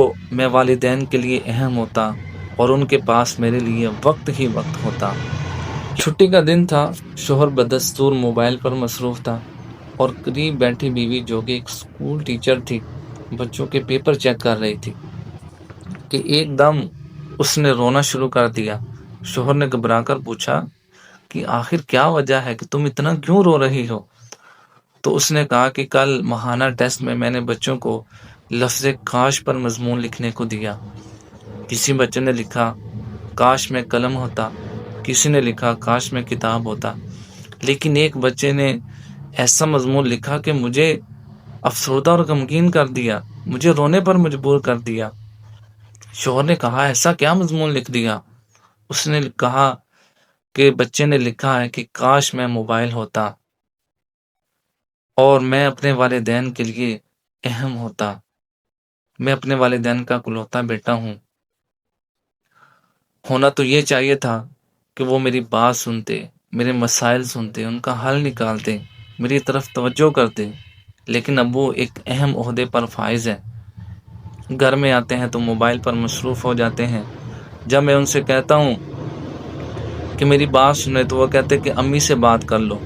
تو میں والدین کے لیے اہم ہوتا اور ان کے پاس میرے لیے وقت ہی وقت ہوتا۔ چھٹی کا دن تھا، شوہر بدستور موبائل پر مصروف تھا اور قریب بیٹھی بیوی جو کہ ایک اسکول ٹیچر تھی، بچوں کے پیپر چیک کر رہی تھی کہ ایک دم اس نے رونا شروع کر دیا۔ شوہر نے گھبرا کر پوچھا کہ آخر کیا وجہ ہے کہ تم اتنا کیوں رو رہی ہو؟ تو اس نے کہا کہ کل ماہانہ ٹیسٹ میں میں نے بچوں کو لفظ کاش پر مضمون لکھنے کو دیا۔ کسی بچے نے لکھا کاش میں قلم ہوتا، کسی نے لکھا کاش میں کتاب ہوتا، لیکن ایک بچے نے ایسا مضمون لکھا کہ مجھے افسردہ اور غمگین کر دیا، مجھے رونے پر مجبور کر دیا۔ شوہر نے کہا ایسا کیا مضمون لکھ دیا؟ اس نے کہا کہ بچے نے لکھا ہے کہ کاش میں موبائل ہوتا اور میں اپنے والدین کے لیے اہم ہوتا، میں اپنے والدین کا اکلوتا بیٹا ہوں۔ ہونا تو یہ چاہیے تھا کہ وہ میری بات سنتے، میرے مسائل سنتے، ان کا حل نکالتے، میری طرف توجہ کرتے، لیکن اب وہ ایک اہم عہدے پر فائز ہے، گھر میں آتے ہیں تو موبائل پر مصروف ہو جاتے ہیں۔ جب میں ان سے کہتا ہوں کہ میری بات سنیں تو وہ کہتے کہ امی سے بات کر لو،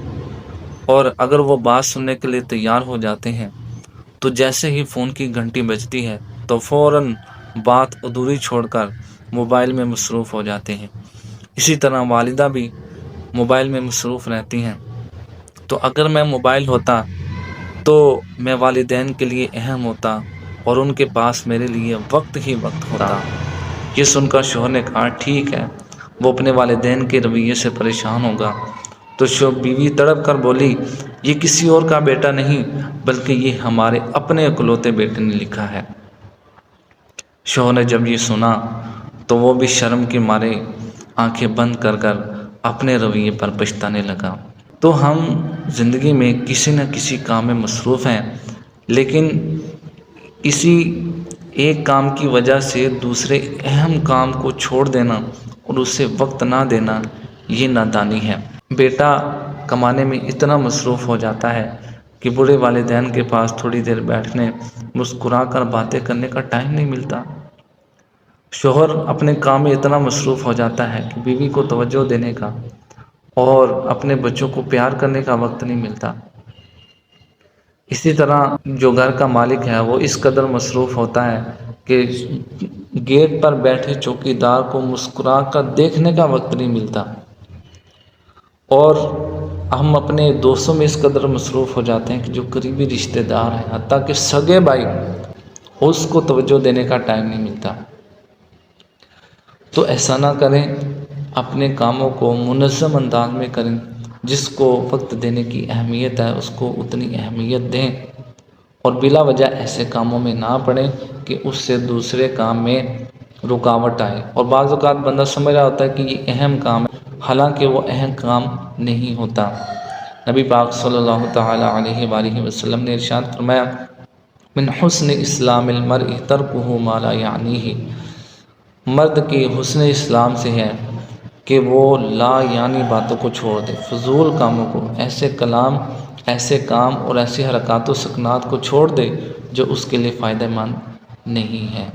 اور اگر وہ بات سننے کے لیے تیار ہو جاتے ہیں تو جیسے ہی فون کی گھنٹی بجتی ہے تو فوراً بات ادھوری چھوڑ کر موبائل میں مصروف ہو جاتے ہیں۔ اسی طرح والدہ بھی موبائل میں مصروف رہتی ہیں۔ تو اگر میں موبائل ہوتا تو میں والدین کے لیے اہم ہوتا اور ان کے پاس میرے لیے وقت ہی وقت ہوتا۔ یہ سن کر شوہر نے کہا ٹھیک ہے، وہ اپنے والدین کے رویے سے پریشان ہوگا۔ تو بیوی تڑپ کر بولی یہ کسی اور کا بیٹا نہیں بلکہ یہ ہمارے اپنے اکلوتے بیٹے نے لکھا ہے۔ شوہر نے جب یہ سنا تو وہ بھی شرم کے مارے آنکھیں بند کر کر اپنے رویے پر پچھتانے لگا۔ تو ہم زندگی میں کسی نہ کسی کام میں مصروف ہیں، لیکن اسی ایک کام کی وجہ سے دوسرے اہم کام کو چھوڑ دینا اور اسے وقت نہ دینا یہ نادانی ہے۔ بیٹا کمانے میں اتنا مصروف ہو جاتا ہے کہ بوڑھے والدین کے پاس تھوڑی دیر بیٹھنے، مسکرا کر باتیں کرنے کا ٹائم نہیں ملتا۔ شوہر اپنے کام میں اتنا مصروف ہو جاتا ہے کہ بیوی کو توجہ دینے کا اور اپنے بچوں کو پیار کرنے کا وقت نہیں ملتا۔ اسی طرح جو گھر کا مالک ہے وہ اس قدر مصروف ہوتا ہے کہ گیٹ پر بیٹھے چوکیدار کو مسکرا کر دیکھنے کا وقت نہیں ملتا، اور ہم اپنے دوستوں میں اس قدر مصروف ہو جاتے ہیں کہ جو قریبی رشتہ دار ہیں حتیٰ کہ سگے بھائی، اس کو توجہ دینے کا ٹائم نہیں ملتا۔ تو ایسا نہ کریں، اپنے کاموں کو منظم انداز میں کریں، جس کو وقت دینے کی اہمیت ہے اس کو اتنی اہمیت دیں، اور بلا وجہ ایسے کاموں میں نہ پڑیں کہ اس سے دوسرے کام میں رکاوٹ آئے۔ اور بعض اوقات بندہ سمجھ رہا ہوتا ہے کہ یہ اہم کام ہے، حالانکہ وہ اہم کام نہیں ہوتا۔ نبی پاک صلی اللہ تعالی علیہ وآلہ وسلم نے ارشاد فرمایا من حسن اسلام المرء ترکہ ما لا یعنیہ، مرد کی حسن اسلام سے ہے کہ وہ لا یعنی باتوں کو چھوڑ دے، فضول کاموں کو، ایسے کلام، ایسے کام اور ایسی حرکات و سکنات کو چھوڑ دے جو اس کے لیے فائدہ مند نہیں ہے۔